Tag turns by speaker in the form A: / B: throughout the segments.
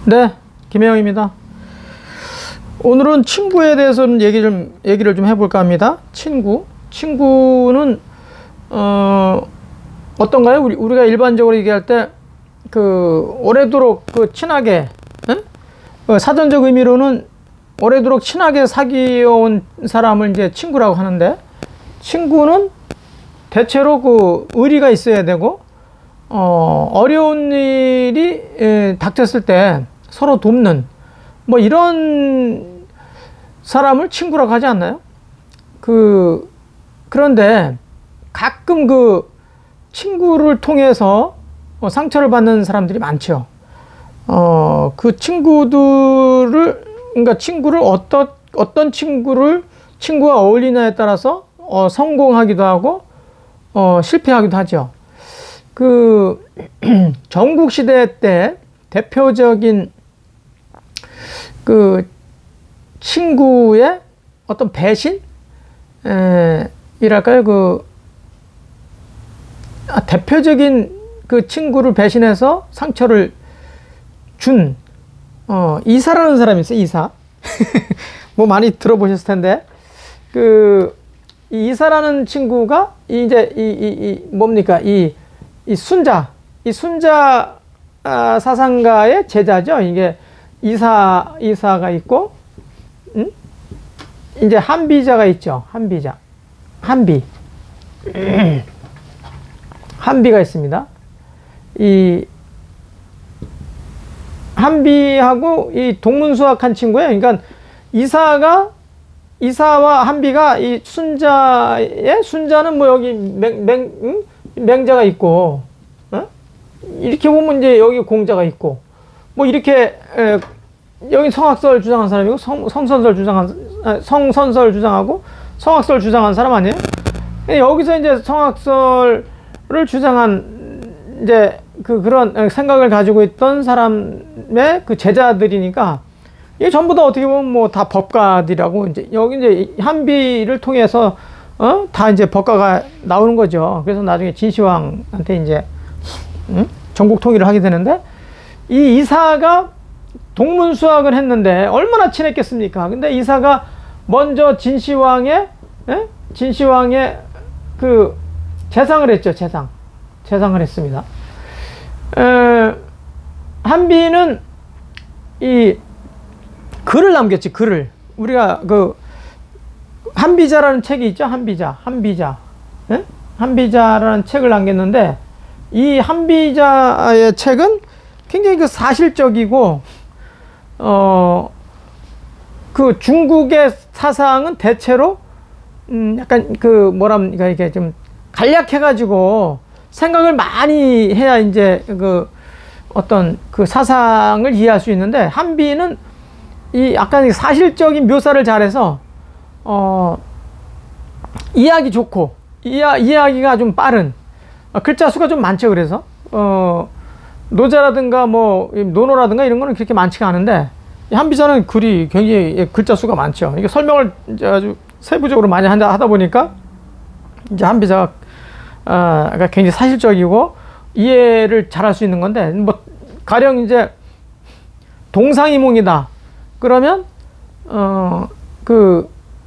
A: 네, 김혜영입니다. 오늘은 친구에 대해서는 얘기를 좀 해볼까 합니다. 친구는 어떤가요? 우리가 일반적으로 얘기할 때 오래도록 친하게, 사전적 의미로는 오래도록 친하게 사귀어온 사람을 이제 친구라고 하는데, 친구는 대체로 의리가 있어야 되고, 어려운 일이 닥쳤을 때 서로 돕는 이런 사람을 친구라고 하지 않나요? 그런데 가끔 친구를 통해서 상처를 받는 사람들이 많죠. 그러니까 친구를 어떤 친구와 어울리냐에 따라서 성공하기도 하고 실패하기도 하죠. 전국시대 때 대표적인 친구의 어떤 배신? 이랄까요? 대표적인 친구를 배신해서 상처를 준, 이사라는 사람이 있어요, 이사. 많이 들어보셨을 텐데. 이사라는 친구가, 뭡니까? 이 순자 사상가의 제자죠. 이게 이사가 있고, 이제 한비자가 있죠. 한비가 있습니다. 이 한비하고 이 동문수학한 친구예요. 그러니까 이사와 한비가 이 순자는 여기 맹자가 있고, 이렇게 보면 이제 여기 공자가 있고, 이렇게 여기 성악설 주장한 사람이고 성선설 주장하고 성악설 주장한 사람 아니에요? 여기서 이제 성악설을 주장한 이제 그런 생각을 가지고 있던 사람의 제자들이니까, 이게 전부 다 어떻게 보면 다 법가들이라고, 여기 이제 한비를 통해서 다 이제 법가가 나오는 거죠. 그래서 나중에 진시황한테 이제 전국 통일을 하게 되는데, 이 이사가 동문수학을 했는데 얼마나 친했겠습니까? 근데 이사가 먼저 진시황의 재상을 했죠. 재상을 했습니다. 한비는 이 글을 남겼지, 글을. 우리가 한비자라는 책이 있죠. 한비자라는 책을 남겼는데, 이 한비자의 책은 굉장히 사실적이고, 중국의 사상은 대체로 약간 이게 좀 간략해가지고 생각을 많이 해야 이제 어떤 사상을 이해할 수 있는데, 한비는 이 약간 사실적인 묘사를 잘해서 이해하기 좋고, 이해하기가 좀 빠른, 글자 수가 좀 많죠. 그래서 노자라든가 논어라든가 이런 거는 그렇게 많지가 않은데, 한비자는 글이 굉장히 글자 수가 많죠. 이게 설명을 아주 세부적으로 많이 하다 보니까 이제 한비자가 굉장히 사실적이고 이해를 잘할 수 있는 건데, 가령 이제 동상이몽이다 그러면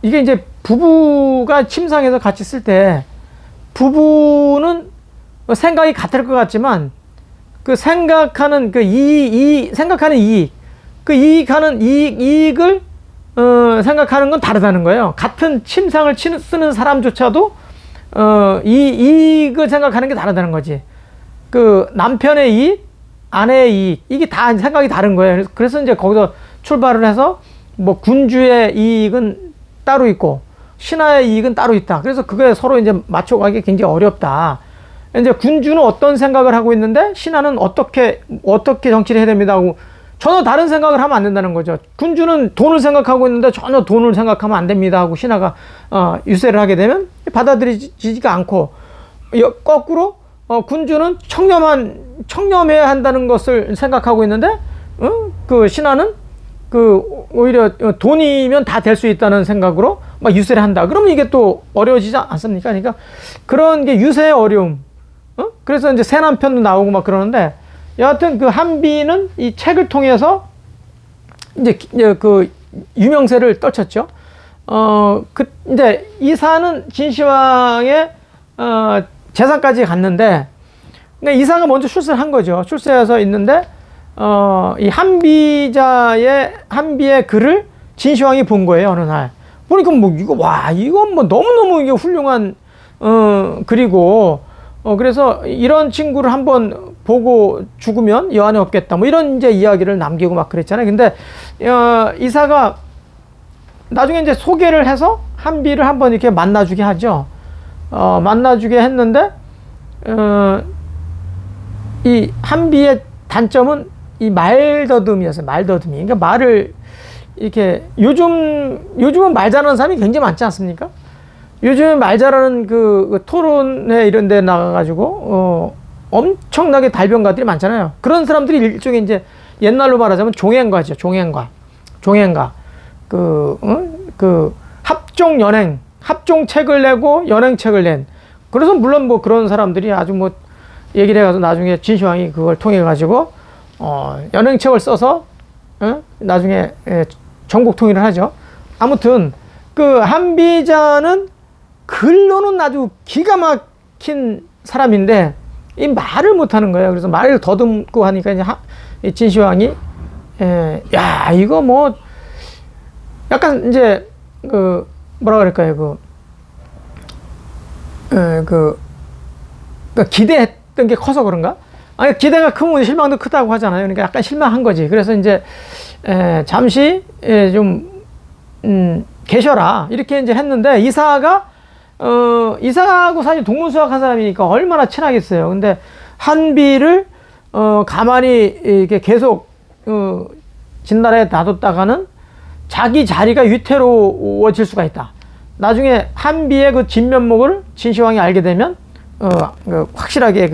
A: 이게 이제 부부가 침상에서 같이 있을 때, 부부는 생각이 같을 것 같지만 생각하는 생각하는 이익을 생각하는 건 다르다는 거예요. 같은 침상을 쓰는 사람조차도 이익을 생각하는 게 다르다는 거지. 남편의 이익, 아내의 이익, 이게 다 생각이 다른 거예요. 그래서 이제 거기서 출발을 해서 군주의 이익은 따로 있고 신하의 이익은 따로 있다. 그래서 그게 서로 이제 맞춰가기 굉장히 어렵다. 이제 군주는 어떤 생각을 하고 있는데 신하는 어떻게 정치를 해야 됩니다 하고 전혀 다른 생각을 하면 안 된다는 거죠. 군주는 돈을 생각하고 있는데 전혀 돈을 생각하면 안 됩니다 하고 신하가 유세를 하게 되면 받아들이지가 않고, 거꾸로 군주는 청렴해야 한다는 것을 생각하고 있는데 신하는 오히려 돈이면 다 될 수 있다는 생각으로 유세를 한다. 그러면 이게 또 어려워지지 않습니까? 그러니까 그런 게 유세의 어려움. 그래서 이제 새 남편도 나오고 그러는데, 여하튼 한비는 이 책을 통해서 이제 그 유명세를 떨쳤죠. 이제 이사는 진시황의 재산까지 갔는데, 그러니까 이사가 먼저 출세를 한 거죠. 출세해서 있는데, 이 한비의 글을 진시황이 본 거예요, 어느 날. 보니까 뭐, 이건 뭐 너무너무 이게 훌륭한, 글이고, 그래서 이런 친구를 한번 보고 죽으면 여한이 없겠다. 뭐 이런 이제 이야기를 남기고 막 그랬잖아요. 근데, 이사가 나중에 이제 소개를 해서 한비를 한번 이렇게 만나주게 하죠. 만나주게 했는데, 이 한비의 단점은 이 말더듬이었어요. 말더듬이. 그러니까 말을 이렇게 요즘은 말 잘하는 사람이 굉장히 많지 않습니까? 요즘 말 잘하는 그 토론회 이런 데 나가가지고, 엄청나게 달변가들이 많잖아요. 그런 사람들이 일종의 이제 옛날로 말하자면 종행가죠. 종행가. 그 합종책을 내고 연행책을 낸. 그래서 물론 뭐 그런 사람들이 아주 뭐 얘기를 해가지고 나중에 진시황이 그걸 통해 가지고 연행책을 써서 나중에 전국 통일을 하죠. 아무튼 그 한비자는 글로는 아주 기가 막힌 사람인데 이 말을 못하는 거예요. 그래서 말을 더듬고 하니까 이제 진시황이 야 이거 뭐 약간 이제 그 뭐라 그럴까요? 기대했던 게 커서 그런가? 아니 기대가 크면 실망도 크다고 하잖아요. 그러니까 약간 실망한 거지. 그래서 이제 잠시 좀 계셔라 이렇게 이제 했는데 이사하고 사실 동문수학한 사람이니까 얼마나 친하겠어요. 근데 한비를 가만히 이렇게 계속 진나라에 놔뒀다가는 자기 자리가 위태로워질 수가 있다. 나중에 한비의 그 진면목을 진시황이 알게 되면 확실하게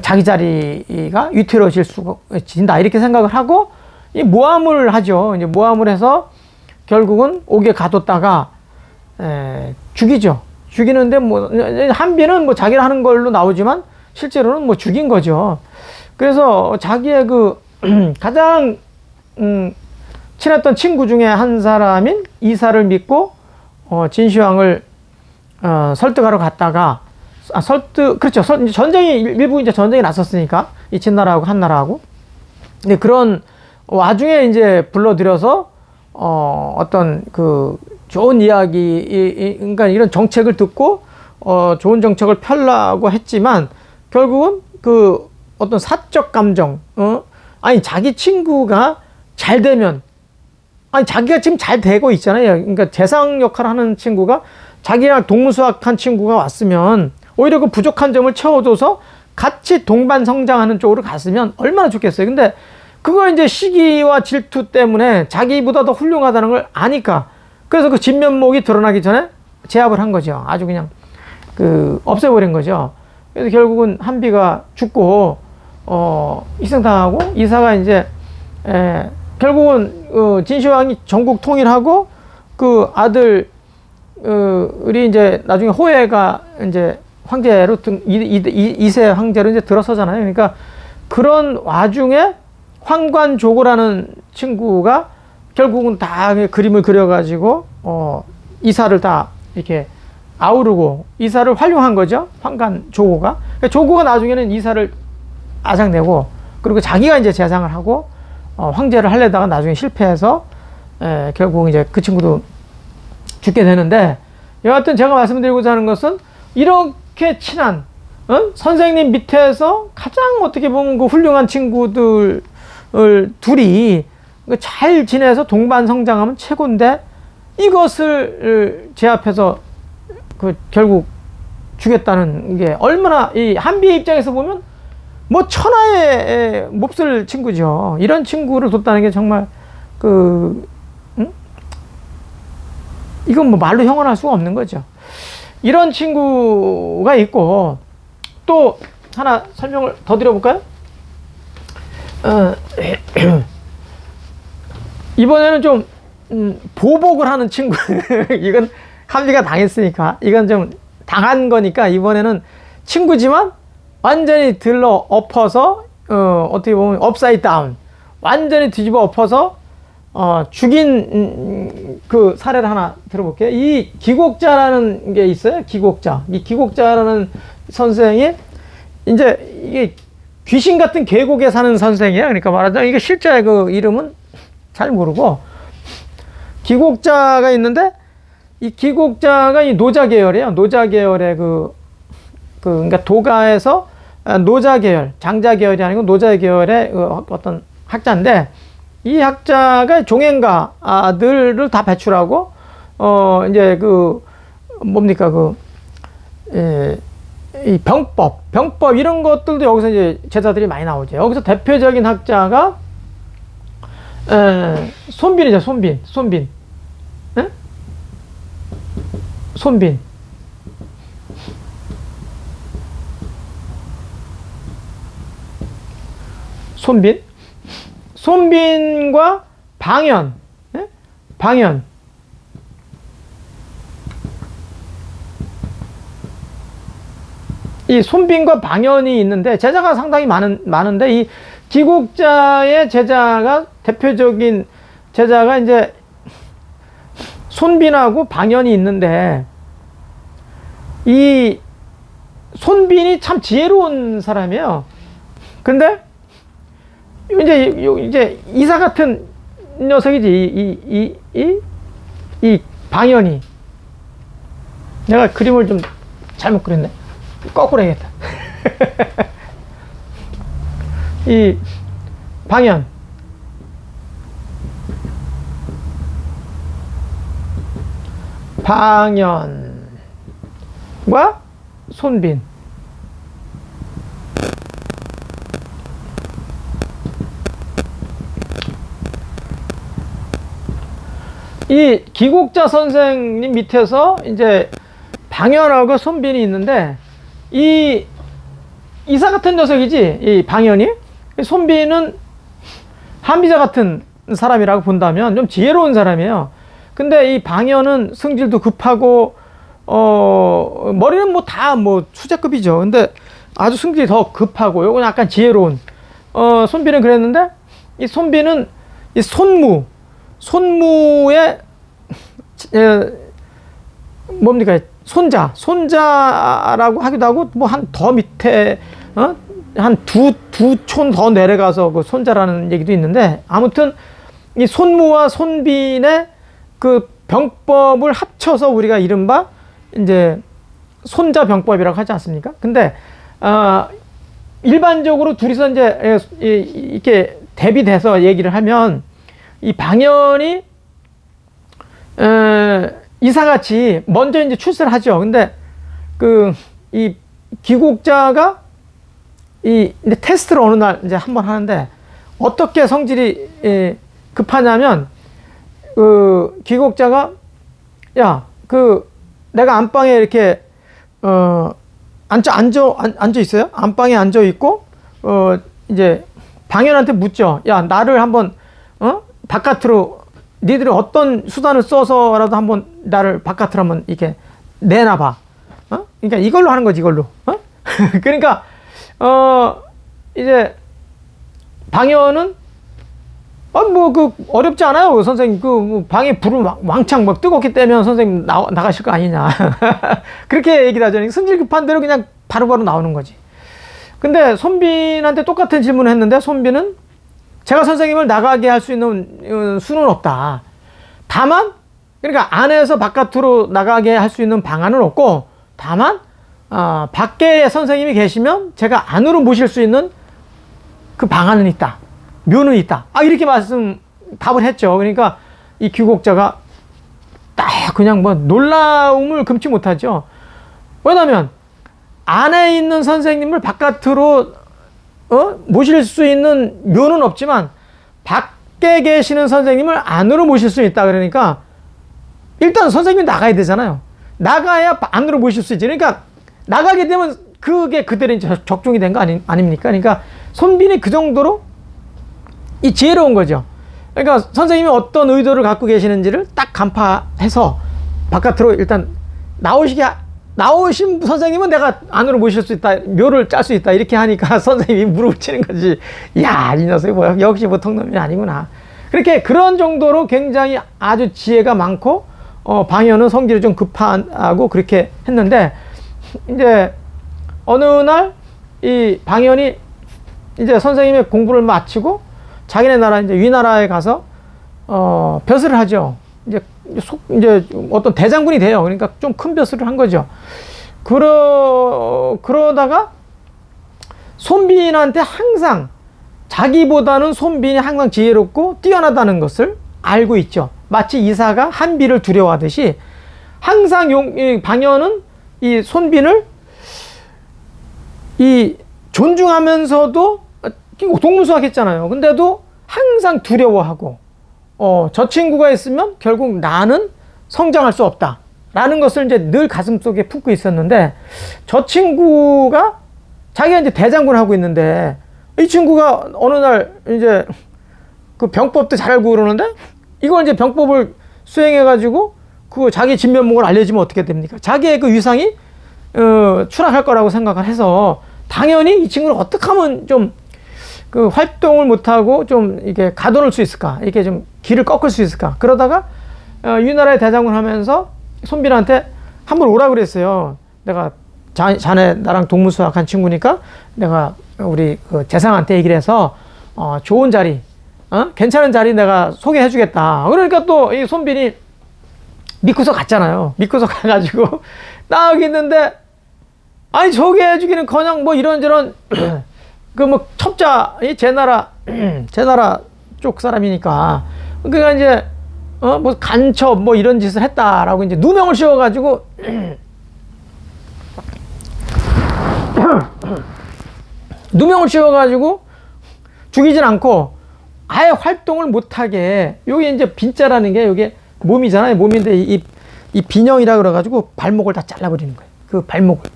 A: 자기 자리가 위태로워질 수가 진다 이렇게 생각을 하고 이 모함을 하죠. 이제 모함을 해서 결국은 옥에 가뒀다가 죽이죠. 죽이는데 뭐 한비는 뭐 자기가 하는 걸로 나오지만 실제로는 뭐 죽인 거죠. 그래서 자기의 그 가장 친했던 친구 중에 한 사람인 이사를 믿고 진시황을 설득하러 갔다가 그렇죠. 일부 이제 전쟁이 났었으니까 이 진나라하고 한나라하고. 근데 그런 와중에 이제 불러들여서 어떤 그 좋은 이야기, 그러니까 이런 정책을 듣고 좋은 정책을 펴려고 했지만 결국은 그 어떤 사적 감정, 아니 자기 친구가 잘 되면, 아니 자기가 지금 잘 되고 있잖아요. 그러니까 재상 역할을 하는 친구가 자기랑 동문수학한 친구가 왔으면 오히려 그 부족한 점을 채워줘서 같이 동반 성장하는 쪽으로 갔으면 얼마나 좋겠어요. 근데 그걸 이제 시기와 질투 때문에 자기보다 더 훌륭하다는 걸 아니까 그래서 그 진면목이 드러나기 전에 제압을 한 거죠. 아주 그냥 없애버린 거죠. 그래서 결국은 한비가 죽고 희생당하고 이사가 이제 결국은 진시황이 전국 통일하고 그 아들 이 이제 나중에 호해가 이제 황제로 이세 황제로 이제 들어서잖아요. 그러니까 그런 와중에 황관조고라는 친구가 결국은 다 그림을 그려가지고 이사를 다 이렇게 아우르고 이사를 활용한 거죠. 황관조고가. 그러니까 조고가 나중에는 이사를 아작내고 그리고 자기가 이제 재상을 하고 황제를 하려다가 나중에 실패해서 결국 이제 그 친구도 죽게 되는데, 여하튼 제가 말씀드리고자 하는 것은 이렇게 친한 선생님 밑에서 가장 어떻게 보면 그 훌륭한 친구들 둘이 잘 지내서 동반 성장하면 최고인데 이것을 제압해서 결국 죽였다는 게 얼마나 이 한비의 입장에서 보면 뭐 천하의 몹쓸 친구죠. 이런 친구를 뒀다는 게 정말 이건 뭐 말로 형언할 수가 없는 거죠. 이런 친구가 있고 또 하나 설명을 더 드려볼까요? 이번에는 좀 보복을 하는 친구 이건 한비가 당했으니까 이건 좀 당한 거니까 이번에는 친구지만 완전히 들러 엎어서 어떻게 보면 업사이드 다운 완전히 뒤집어 엎어서 죽인 그 사례를 하나 들어볼게요. 이 기곡자라는 게 있어요. 기곡자. 이 기곡자라는 선생이 이제 이게 귀신 같은 계곡에 사는 선생이에요. 그러니까 말하자면 이게 실제 그 이름은 잘 모르고 기곡자가 있는데 이 기곡자가 이 노자 계열이에요. 노자 계열의 그러니까 도가에서 노자 계열, 장자 계열이 아니고 노자 계열의 어떤 학자인데 이 학자가 종행가들을 다 배출하고 이제 뭡니까 이 병법 이런 것들도 여기서 이제 제자들이 많이 나오죠. 여기서 대표적인 학자가 손빈이죠. 손빈. 에? 손빈과 방연. 에? 방연. 이 손빈과 방연이 있는데 제자가 상당히 많은데 이 기곡자의 제자가 대표적인 제자가 이제 손빈하고 방연이 있는데 이 손빈이 참 지혜로운 사람이에요. 근데 이제 이사 같은 녀석이지 이 방연이. 내가 그림을 좀 잘못 그렸네. 거꾸로 해야겠다. 이 방연. 방연과 손빈. 이 기곡자 선생님 밑에서 이제 방연하고 손빈이 있는데 이 이사 같은 녀석이지, 이 방연이. 손빈은 한비자 같은 사람이라고 본다면 좀 지혜로운 사람이에요. 근데 이 방연은 성질도 급하고 머리는 뭐 다 뭐 수제급이죠. 근데 아주 성질이 더 급하고 요건 약간 지혜로운 손빈은 그랬는데 이 손빈은 이 손무의 뭡니까 손자라고 하기도 하고 뭐 한 더 밑에 한 두 촌 더 내려가서 그 손자라는 얘기도 있는데 아무튼 이 손무와 손빈의 그 병법을 합쳐서 우리가 이른바 이제 손자 병법이라고 하지 않습니까? 근데 일반적으로 둘이서 이제 이렇게 대비돼서 얘기를 하면 이 방연이 이사같이 먼저 이제 출세를 하죠. 근데 이 기곡자가 이제 테스트를 어느 날 이제 한번 하는데 어떻게 성질이 급하냐면 기곡자가 야 내가 안방에 이렇게 앉아 있어요. 안방에 앉아 있고 이제 방연한테 묻죠. 야 나를 한번 바깥으로 니들이 어떤 수단을 써서라도 한번 나를 바깥으로 한번 이렇게 내놔봐. 그러니까 이걸로 하는 거지, 이걸로. 그러니까 이제 방연은 어렵지 않아요. 선생님 뭐 방에 불을 왕창 막 뜨겁게 떼면 선생님 나가실 거 아니냐. 그렇게 얘기를 하죠. 성질 급한 대로 그냥 바로바로 나오는 거지. 근데 손빈한테 똑같은 질문을 했는데 손빈은 제가 선생님을 나가게 할 수 있는 수는 없다. 다만 그러니까 안에서 바깥으로 나가게 할 수 있는 방안은 없고 다만 밖에 선생님이 계시면 제가 안으로 모실 수 있는 그 방안은 있다. 묘는 있다. 이렇게 답을 했죠. 그러니까 이 기곡자가 딱 그냥 뭐 놀라움을 금치 못하죠. 왜냐면 안에 있는 선생님을 바깥으로 모실 수 있는 묘는 없지만 밖에 계시는 선생님을 안으로 모실 수 있다. 그러니까 일단 선생님이 나가야 되잖아요. 나가야 안으로 모실 수 있지. 그러니까 나가게 되면 그게 그대로 이제 적중이 된 거 아닙니까? 그러니까 손빈이 그 정도로 이 지혜로운 거죠. 그러니까 선생님이 어떤 의도를 갖고 계시는지를 딱 간파해서 바깥으로 일단 나오시게 나오신 선생님은 내가 안으로 모실 수 있다, 묘를 짤 수 있다, 이렇게 하니까 선생님이 무릎을 치는 거지. 야, 이 녀석이 뭐야, 역시 보통 놈이 아니구나. 그렇게 그런 정도로 굉장히 아주 지혜가 많고, 방현은 성질이 좀 급하고 그렇게 했는데, 이제 어느 날 이 방현이 이제 선생님의 공부를 마치고 자기네 나라 이제 위나라에 가서 벼슬을 하죠. 이제 어떤 대장군이 돼요. 그러니까 좀 큰 벼슬을 한 거죠. 그러다가 손빈한테 항상 자기보다는 손빈이 항상 지혜롭고 뛰어나다는 것을 알고 있죠. 마치 이사가 한비를 두려워하듯이 항상 이 방현은 이 손빈을 이 존중하면서도 동문수학했잖아요. 근데도 항상 두려워하고 저 친구가 있으면 결국 나는 성장할 수 없다 라는 것을 이제 늘 가슴속에 품고 있었는데, 저 친구가 자기가 이제 대장군 하고 있는데 이 친구가 어느 날 이제 그 병법도 잘 알고 그러는데, 이걸 이제 병법을 수행해 가지고 그 자기 진면목을 알려주면 어떻게 됩니까? 자기의 그 위상이 추락할 거라고 생각을 해서 당연히 이 친구를 어떻게 하면 좀 그 활동을 못하고 좀 이게 가둬놓을 수 있을까, 이렇게 좀 길을 꺾을 수 있을까. 그러다가 위나라의 대장군 하면서 손빈한테 한번 오라 그랬어요. 내가 자네 나랑 동문수학한 친구니까 내가 우리 그 재상한테 얘기를 해서 좋은 자리, 괜찮은 자리 내가 소개해 주겠다. 그러니까 또 이 손빈이 믿고서 갔잖아요. 믿고서 가가지고 딱 있는데, 아니 소개해 주기는 그냥 뭐 이런저런 그 뭐 첩자, 제 나라 쪽 사람이니까, 그러니까 이제 뭐 간첩 뭐 이런 짓을 했다라고 이제 누명을 씌워가지고 누명을 씌워가지고 죽이진 않고 아예 활동을 못하게, 여기 이제 빈자라는 게 여기 몸이잖아요. 몸인데 이 빈형이라 그래가지고 발목을 다 잘라버리는 거예요. 그 발목을,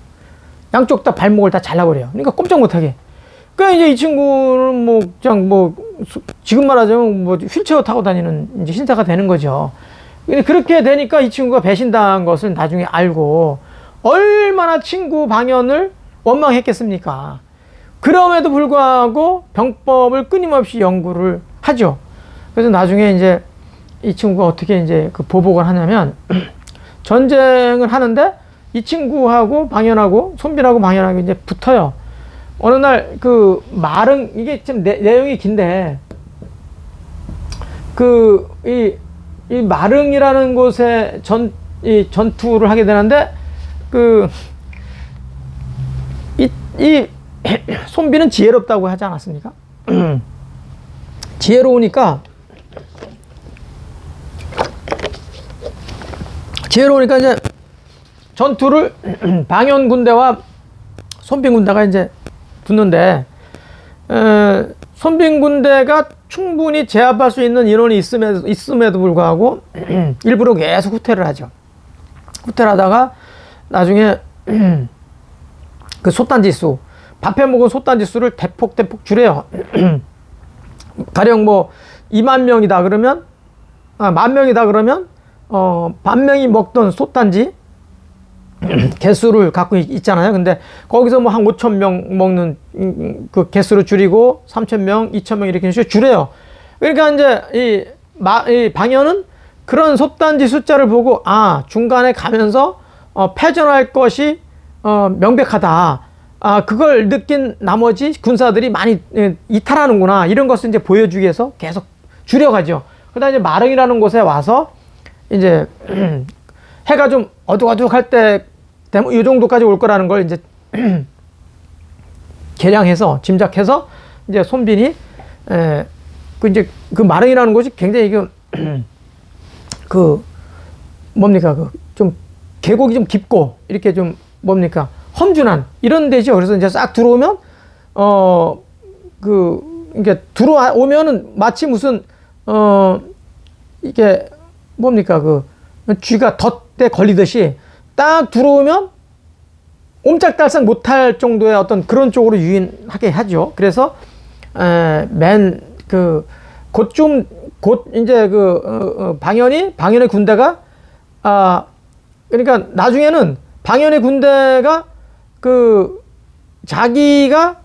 A: 양쪽 다 발목을 다 잘라버려요. 그러니까 꼼짝 못하게. 그러니까 이제 이 친구는 뭐 그냥 뭐 지금 말하자면 뭐 휠체어 타고 다니는 이제 신사가 되는 거죠. 근데 그렇게 되니까 이 친구가 배신당한 것을 나중에 알고 얼마나 친구 방현을 원망했겠습니까? 그럼에도 불구하고 병법을 끊임없이 연구를 하죠. 그래서 나중에 이제 이 친구가 어떻게 이제 그 보복을 하냐면 전쟁을 하는데 이 친구하고 방현하고 손빈하고 방현하고 이제 붙어요. 어느 날 그 마릉, 이게 좀 내용이 긴데 그 이 마릉이라는 곳에 이 전투를 하게 되는데, 그 이 손빈은 지혜롭다고 하지 않았습니까? 지혜로우니까 이제 전투를 방현 군대와 손빈 군대가 이제 붙는데, 손빈 군대가 충분히 제압할 수 있는 인원이 있음에도 불구하고 일부러 계속 후퇴를 하죠. 후퇴를 하다가 나중에 그 솥단지수, 밥해 먹은 솥단지수를 대폭 줄여요. 가령 뭐 2만 명이다 그러면, 10,000명이다 그러면 반 명이 먹던 솥단지 개수를 갖고 있잖아요. 근데 거기서 뭐 한 5,000명 먹는 그 개수를 줄이고 3,000명, 2,000명 이렇게 줄여요. 그러니까 이제 이 방현은 그런 솥단지 숫자를 보고, 중간에 가면서 패전할 것이 명백하다. 그걸 느낀 나머지 군사들이 많이 이탈하는구나. 이런 것을 이제 보여주기 위해서 계속 줄여가죠. 그다음에 이제 마릉이라는 곳에 와서 이제 해가 좀 어둑어둑할 때 되면 이 정도까지 올 거라는 걸 이제 계량해서 짐작해서 이제 손빈이 그 이제 그 마릉이라는 곳이 굉장히 그 뭡니까, 그 좀 계곡이 좀 깊고 이렇게 좀 뭡니까 험준한 이런 데죠. 그래서 이제 싹 들어오면 그 이게 들어오면은 마치 무슨 이게 뭡니까 그 쥐가 덫에 걸리듯이 딱 들어오면 옴짝달싹 못할 정도의 어떤 그런 쪽으로 유인하게 하죠. 그래서 맨 그 곧 이제 그 방현의 군대가 그러니까 나중에는 방연의 군대가 그 자기가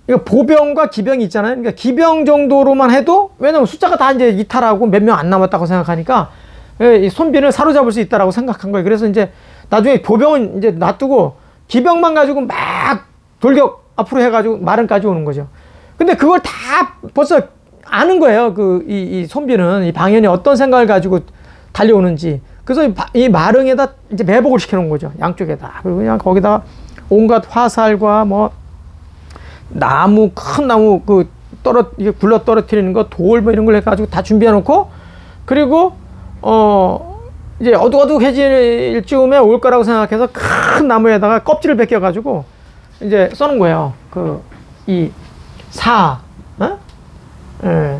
A: 이거 보병과 기병이 있잖아요. 그러니까 기병 정도로만 해도, 왜냐면 숫자가 다 이제 이탈하고 몇 명 안 남았다고 생각하니까 이 손빈을 사로잡을 수 있다라고 생각한 거예요. 그래서 이제 나중에 보병은 이제 놔두고 기병만 가지고 막 돌격 앞으로 해가지고 마른까지 오는 거죠. 근데 그걸 다 벌써 아는 거예요. 이 손빈은, 이 방연이 어떤 생각을 가지고 달려오는지. 그래서 이 마릉에다 이제 매복을 시켜놓은 거죠. 양쪽에다. 그리고 그냥 거기다 온갖 화살과 뭐 나무, 큰 나무 이게 굴러 떨어뜨리는 거, 돌 뭐 이런 걸 해가지고 다 준비해 놓고, 그리고 이제 어둑어둑해질 즈음에 올 거라고 생각해서 큰 나무에다가 껍질을 벗겨가지고 이제 써놓은 거예요.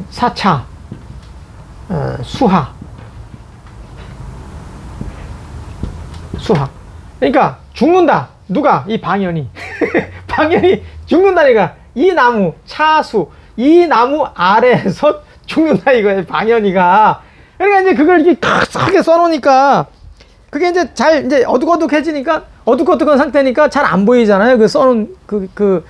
A: 사차, 수하. 그러니까 죽는다. 누가? 이 방연이. 방연이 죽는다니까. 이 나무, 차수, 이 나무 아래에서 죽는다 이거예요. 방연이가. 그러니까 이제 그걸 이렇게 크게 써놓으니까 그게 이제 이제 어둑어둑해지니까, 어둑어둑한 상태니까 잘 안 보이잖아요. 그 써놓은 그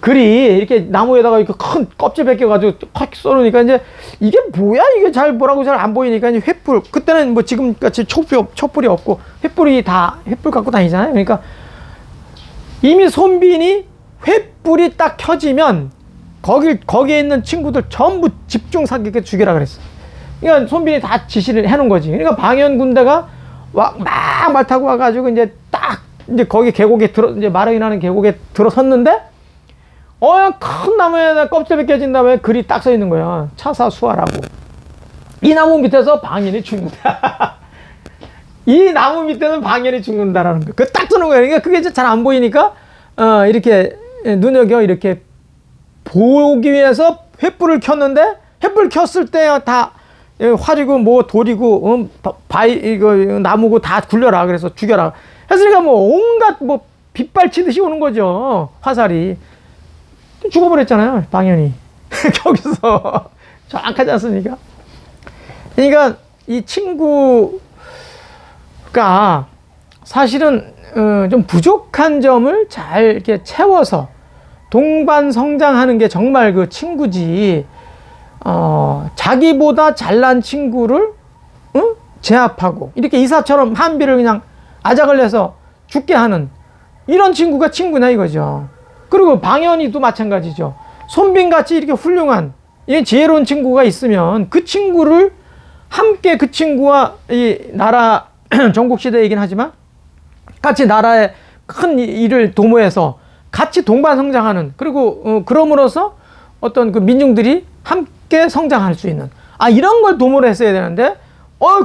A: 글이 이렇게 나무에다가 이렇게 큰 껍질 벗겨가지고 확 써놓으니까 이제 이게 뭐야? 이게 잘 안 보이니까 이제 횃불, 그때는 뭐 지금 같이 촛불이 없고 횃불 갖고 다니잖아요. 그러니까 이미 손빈이 횃불이 딱 켜지면 거기에 있는 친구들 전부 집중 사격에 죽여라 그랬어. 그러니까 손빈이 다 지시를 해놓은 거지. 그러니까 방연 군대가 막 말 타고 와가지고 이제 거기 계곡에 이제 마릉이 나는 계곡에 들어섰는데, 큰 나무에 껍질 벗겨진 다음에 글이 딱 써 있는 거야. 차사수하라고. 이 나무 밑에서 방연이 죽는다. 이 나무 밑에는 방연이 죽는다라는 거. 그 딱 쓰는 거야. 그러니까 그게 이제 잘 안 보이니까, 이렇게 눈여겨 이렇게 보기 위해서 횃불을 켰는데, 횃불 켰을 때 다 활이고 뭐 돌이고 이거 나무고 다 굴려라. 그래서 죽여라. 했으니까 뭐 온갖 뭐 빗발치듯이 오는 거죠. 화살이. 죽어버렸잖아요. 방연이. 거기서. 정확하지 않습니까? 그러니까 이 친구가 사실은 좀 부족한 점을 잘 이렇게 채워서 동반 성장하는 게 정말 그 친구지. 자기보다 잘난 친구를 제압하고 이렇게 이사처럼 한비를 그냥 아작을 내서 죽게 하는 이런 친구가 친구냐 이거죠. 그리고 방연이도 마찬가지죠. 손빈같이 이렇게 훌륭한 지혜로운 친구가 있으면 그 친구를 함께, 그 친구와 이 나라 전국시대이긴 하지만 같이 나라의 큰 일을 도모해서 같이 동반 성장하는, 그리고 그럼으로써 어떤 그 민중들이 함께 성장할 수 있는, 이런 걸 도모를 했어야 되는데,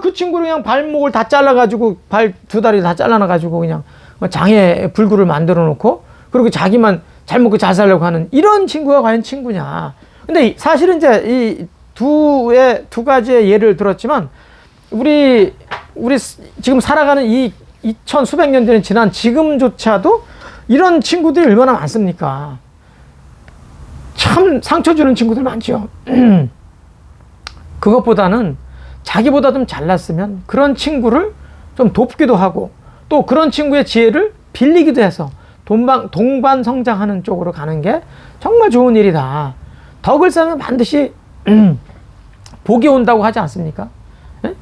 A: 그 친구를 그냥 발목을 다 잘라가지고 발 두 다리 다 잘라놔가지고 그냥 장애 불구를 만들어 놓고, 그리고 자기만 잘 먹고 잘 살려고 하는 이런 친구가 과연 친구냐. 근데 사실은 이제 이 두 가지의 예를 들었지만, 우리 지금 살아가는 이 2000 수백 년 전에 지난 지금조차도 이런 친구들이 얼마나 많습니까? 참 상처 주는 친구들 많죠. 그것보다는 자기보다 좀 잘났으면 그런 친구를 좀 돕기도 하고, 또 그런 친구의 지혜를 빌리기도 해서 동반 성장하는 쪽으로 가는 게 정말 좋은 일이다. 덕을 쌓으면 반드시 복이 온다고 하지 않습니까? 에?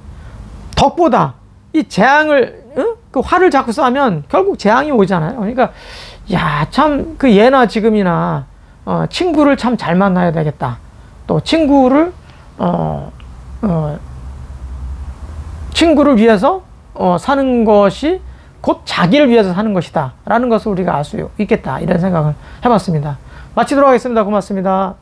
A: 덕보다 이 재앙을, 그 화를 자꾸 쌓으면 결국 재앙이 오잖아요. 그러니까 참 그 예나 지금이나 친구를 참 잘 만나야 되겠다. 또 친구를 친구를 위해서 사는 것이 곧 자기를 위해서 사는 것이다 라는 것을 우리가 알 수 있겠다, 이런 생각을 해봤습니다. 마치도록 하겠습니다. 고맙습니다.